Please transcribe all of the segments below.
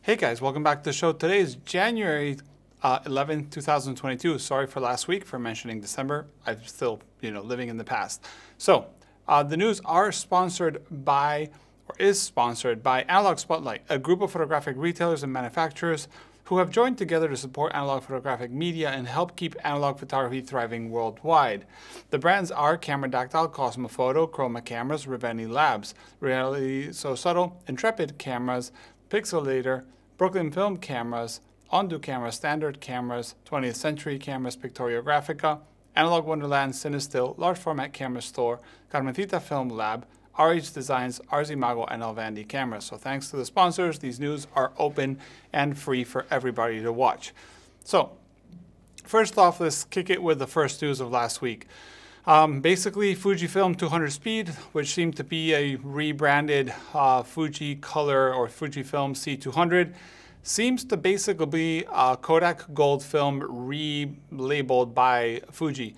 Hey guys, welcome back to the show. Today is January 11th, 2022. Sorry for last week for mentioning December. I'm still, living in the past. So the news are sponsored by, or is sponsored by Analog Spotlight, a group of photographic retailers and manufacturers who have joined together to support analog photographic media and help keep analog photography thriving worldwide. The brands are Cameradactyl, Cosmo Foto, Chroma cameras, Reveni Labs, RealitySoSubtle, Intrepid cameras, Pixl-ltr, Brooklyn Film cameras, ONDU cameras, standard cameras, 20th century cameras, Pictoriographica, Analogue, Wonderland, Cinestill, large format camera store, Carmencita Film Lab, RH Designs, Imago, and Alvandi cameras. So thanks to the sponsors, these news are open and free for everybody to watch. So first off, let's kick it with the first news of last week. Basically, Fujifilm 200 speed, which seemed to be a rebranded Fujicolor or Fujifilm C200, seems to basically be a Kodak Gold film relabeled by Fuji.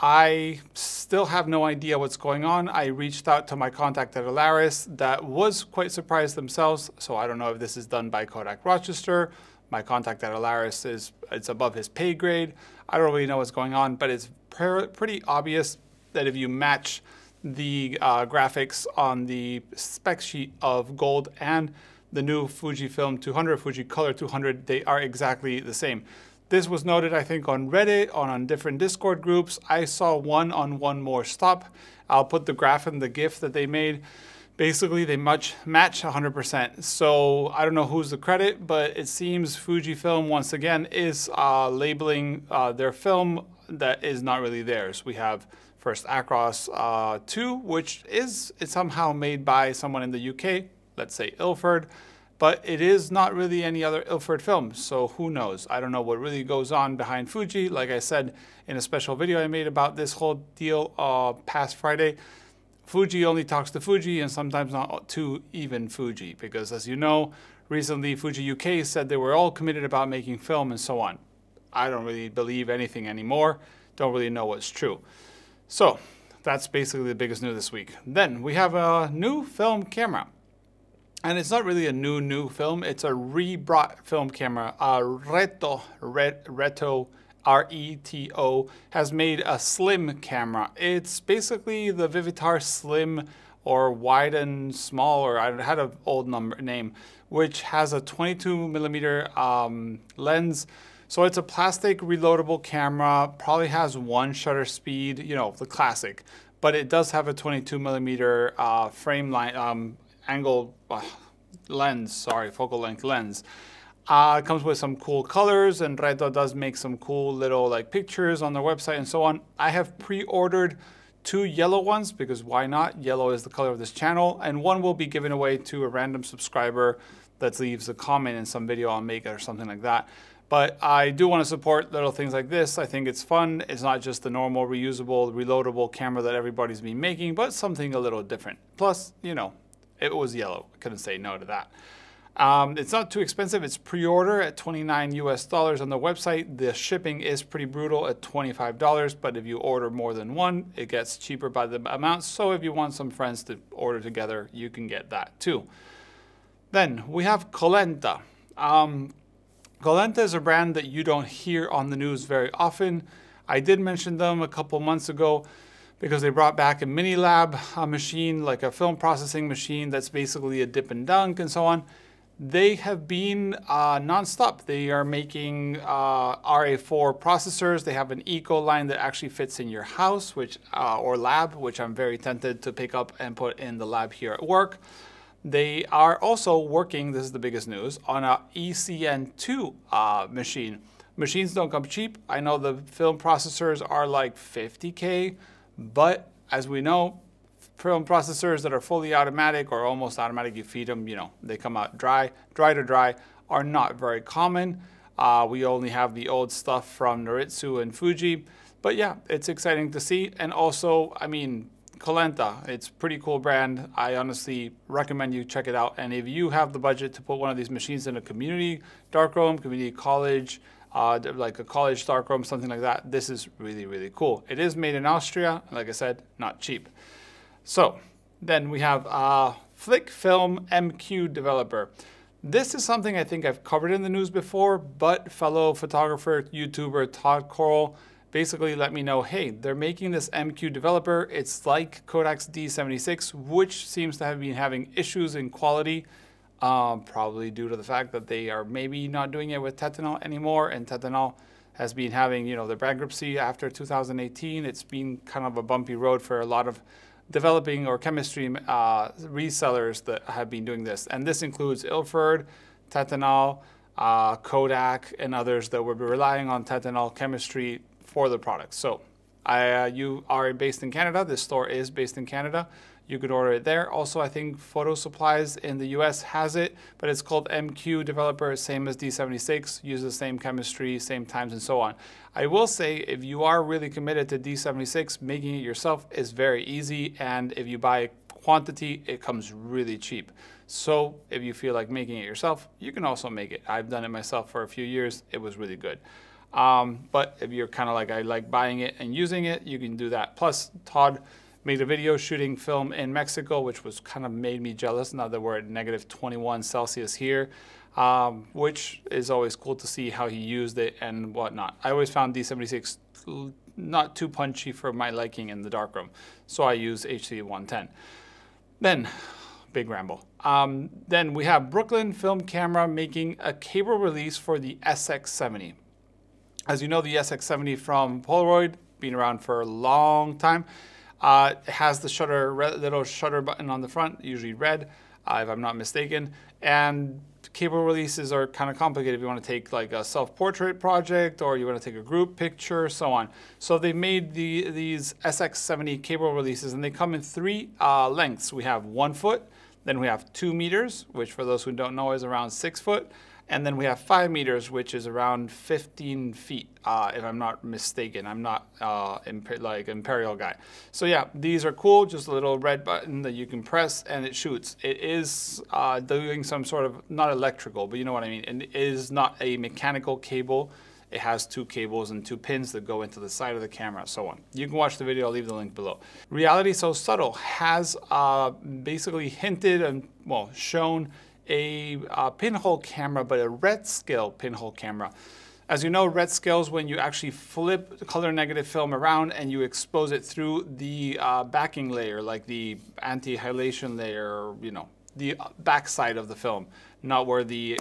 I still have no idea what's going on. I reached out to my contact at Alaris that was quite surprised themselves, so I don't know if this is done by Kodak Rochester. My contact at Alaris it's above his pay grade. I don't really know what's going on, but it's pretty obvious that if you match the graphics on the spec sheet of Gold and the new Fujifilm 200, Fujicolor 200, they are exactly the same. This was noted, I think, on Reddit, on different Discord groups. I saw one on One More Stop. I'll put the graph and the GIF that they made. Basically, they match 100%. So I don't know who's the credit, but it seems Fujifilm, once again, is labeling their film that is not really theirs. We have first Acros 2, which is somehow made by someone in the UK, let's say Ilford, but it is not really any other Ilford film, so who knows? I don't know what really goes on behind Fuji. Like I said in a special video I made about this whole deal past Friday, Fuji only talks to Fuji and sometimes not to even Fuji, because as you know, recently Fuji UK said they were all committed about making film and so on. I don't really believe anything anymore, don't really know what's true. So that's basically the biggest news this week. Then we have a new film camera. And it's not really a new film, it's a re-brought film camera. Retoretto, R-E-T-O, has made a slim camera. It's basically the Vivitar Slim or Wide and Small, or I had an old name, which has a 22mm lens. So it's a plastic reloadable camera, probably has one shutter speed, the classic. But it does have a 22mm frame line, focal length lens. It comes with some cool colors, and Reto does make some cool little pictures on their website and so on. I have pre-ordered 2 yellow ones because why not? Yellow is the color of this channel, and one will be given away to a random subscriber that leaves a comment in some video I'll make or something like that. But I do want to support little things like this. I think it's fun. It's not just the normal reusable, reloadable camera that everybody's been making, but something a little different. Plus, it was yellow. I couldn't say no to that. It's not too expensive. It's pre-order at $29 US on the website. The shipping is pretty brutal at $25, but if you order more than one, it gets cheaper by the amount. So if you want some friends to order together, you can get that too. Then we have Kolenta. Kolenta is a brand that you don't hear on the news very often. I did mention them a couple months ago because they brought back a mini lab machine, like a film processing machine that's basically a dip and dunk and so on. They have been non-stop. They are making RA4 processors. They have an eco line that actually fits in your house, or lab, which I'm very tempted to pick up and put in the lab here at work. They are also working, this is the biggest news, on a ECN2 machine. Machines don't come cheap. I know the film processors are like $50K, but as we know, film processors that are fully automatic or almost automatic, you feed them, they come out dry to dry, are not very common. We only have the old stuff from Noritsu and Fuji, but yeah, it's exciting to see. And also, I mean, Kolenta. It's a pretty cool brand. I honestly recommend you check it out. And if you have the budget to put one of these machines in a community darkroom, community college, like a college darkroom, something like that, this is really, really cool. It is made in Austria. Like I said, not cheap. So then we have Fujifilm MQ developer. This is something I think I've covered in the news before, but fellow photographer, YouTuber Todd basically let me know, hey, they're making this MQ developer. It's like Kodak's D76, which seems to have been having issues in quality, probably due to the fact that they are maybe not doing it with Tetanol anymore, and Tetanol has been having, you know, the bankruptcy after 2018. It's been kind of a bumpy road for a lot of developing or chemistry resellers that have been doing this. And this includes Ilford, Tetanol, Kodak, and others that will be relying on Tetanol chemistry for the product. So you are based in Canada. This store is based in Canada. You could order it there. Also, I think Photo Supplies in the US has it, but it's called MQ Developer, same as D76, uses the same chemistry, same times, and so on. I will say, if you are really committed to D76, making it yourself is very easy, and if you buy quantity, it comes really cheap. So if you feel like making it yourself, you can also make it. I've done it myself for a few years. It was really good. But if you're kind of like, I like buying it and using it, you can do that. Plus, Todd made a video shooting film in Mexico, which was kind of made me jealous now that we're at -21 Celsius here, which is always cool to see how he used it and whatnot. I always found D76 not too punchy for my liking in the darkroom, so I use HC110. Then, big ramble. Then we have Brooklyn Film Camera making a cable release for the SX70. As you know, the SX70 from Polaroid, been around for a long time. It has the shutter, little shutter button on the front, usually red, if I'm not mistaken. And cable releases are kind of complicated if you want to take like a self-portrait project or you want to take a group picture, so on. So they made these SX70 cable releases, and they come in 3 lengths. We have 1 foot, then we have 2 meters, which for those who don't know is around 6 foot. And then we have 5 meters, which is around 15 feet, if I'm not mistaken. I'm not like imperial guy. So yeah, these are cool. Just a little red button that you can press and it shoots. It is doing some sort of, not electrical, but you know what I mean. It is not a mechanical cable. It has 2 cables and 2 pins that go into the side of the camera, so on. You can watch the video. I'll leave the link below. RealitySoSubtle has basically hinted and, well, shown a pinhole camera, but a red scale pinhole camera. As you know, red scale is when you actually flip the color negative film around and you expose it through the backing layer, like the anti-halation layer, you know, the back side of the film, not where the,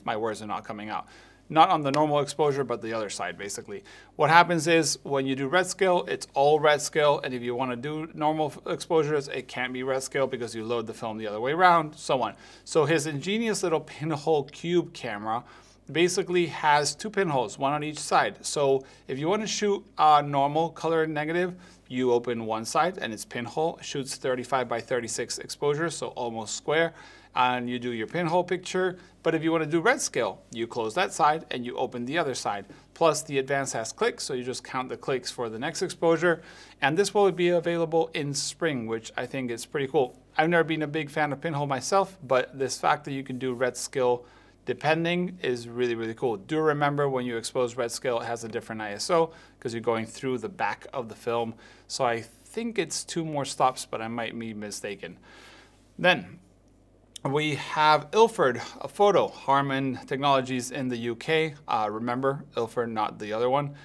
my words are not coming out. Not on the normal exposure, but the other side, basically. What happens is when you do red scale, it's all red scale. And if you want to do normal exposures, it can't be red scale because you load the film the other way around, so on. So his ingenious little pinhole cube camera basically has 2 pinholes, 1 on each side. So if you want to shoot normal color negative, you open one side and it's pinhole, shoots 35 by 36 exposure, so almost square. And you do your pinhole picture. But if you want to do red scale, you close that side and you open the other side. Plus the advanced has clicks, so you just count the clicks for the next exposure. And this will be available in spring, which I think is pretty cool. I've never been a big fan of pinhole myself, but this fact that you can do red scale depending is really, really cool. Do remember when you expose red scale, it has a different ISO because you're going through the back of the film. So I think it's 2 more stops, but I might be mistaken. Then we have Ilford, a Foto, Harman Technologies in the UK. Remember, Ilford, not the other one,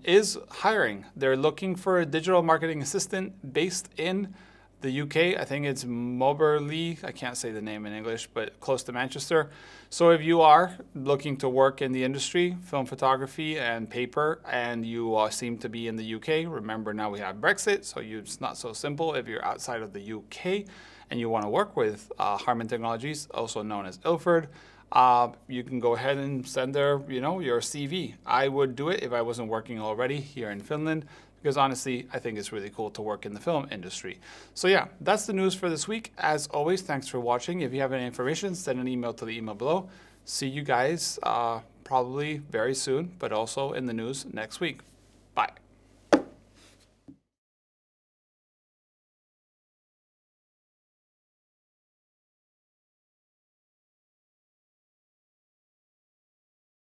is hiring. They're looking for a digital marketing assistant based in the UK. I think it's Moberly. I can't say the name in English, but close to Manchester. So if you are looking to work in the industry, film photography and paper, and you seem to be in the UK, remember now we have Brexit, so it's not so simple if you're outside of the UK and you want to work with Harman Technologies, also known as Ilford, you can go ahead and send their, your CV. I would do it if I wasn't working already here in Finland, because honestly, I think it's really cool to work in the film industry. So yeah, that's the news for this week. As always, thanks for watching. If you have any information, send an email to the email below. See you guys probably very soon, but also in the news next week. Bye.